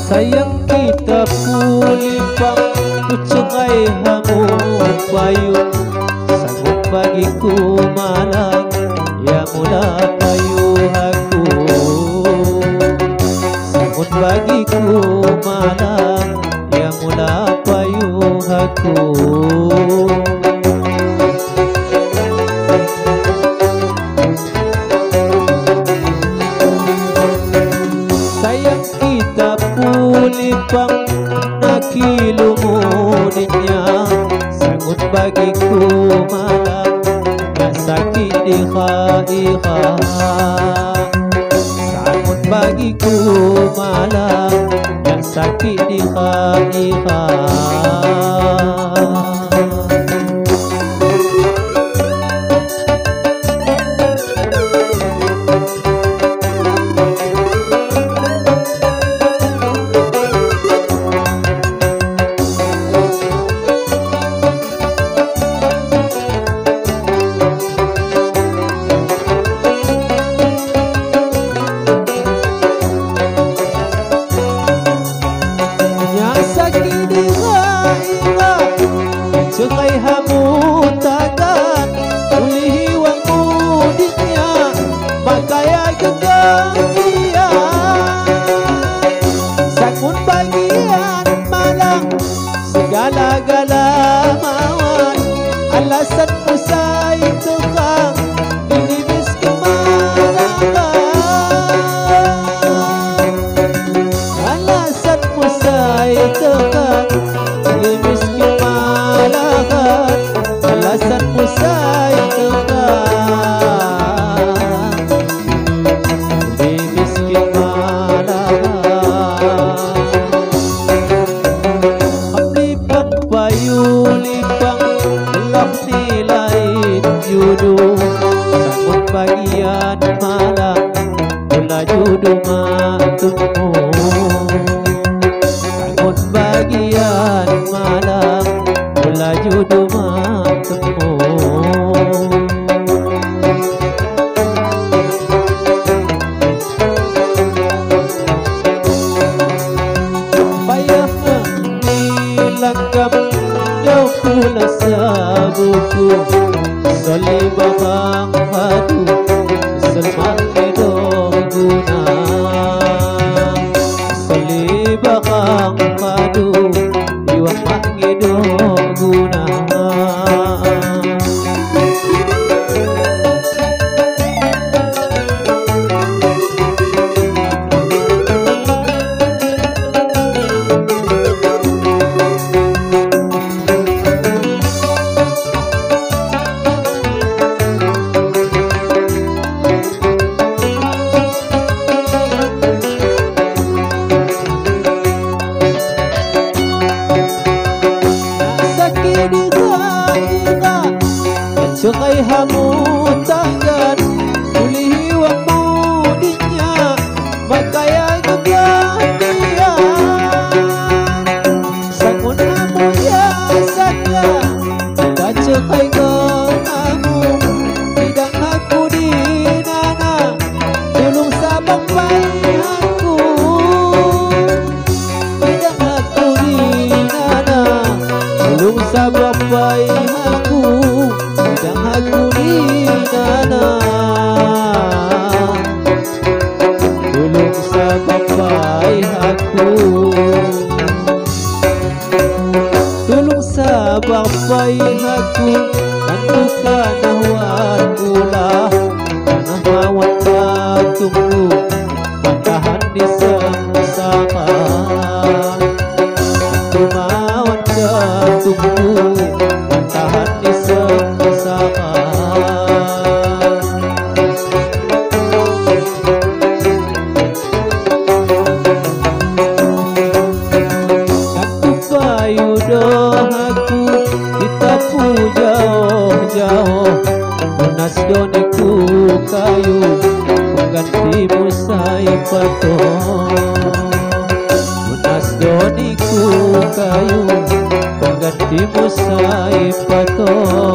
Sayang kita pulipang kucungai hamung payung, sanggup bagiku malang ya mula payuh aku. Sanggup bagiku malang ya mula payuh aku. Sayang kita pulipang nakilumuninya, sangut bagiku malam yang sakit di kha'iha. Sangut bagiku malam yang sakit di kha'iha. Cekai hamutakan ulihi wang mudiknya, makaya genggam dia. Sakun bagian malang segala-gala mawan, alasan usai tukang ini miskin malangan. Alasan usai tukang ini miskin malangan, alasan usai tukang ini miskin malangan. Amlipang payulipang gelap nilai judu, sangkut bagian malam mula judu matumu. Sangkut bagian malam mula judu matumu. Payah menilangkap jauh pula sabuku, solibahang hadu selman edong guna. Solibahang hadu iwang mangedong guna. Cekai hamutakan ulihi wang mudiknya, makaya genggam dia. Sangun hamu ya saka kita cekai gengamu, bidang aku di nana tulung sabang bayi aku. Bidang aku di nana tulung sabang bayi aku. Bidang aku di nana tulung sababai aku. Tulung sababai aku tentukan nahuan pula, tanah mawat batungku matahan di sama-sama. Mawat batungku matahan di sama-sama. Aku payu doaku kita kayu, penggantimu saya patok. Munas doniku kayu, penggantimu saya patok.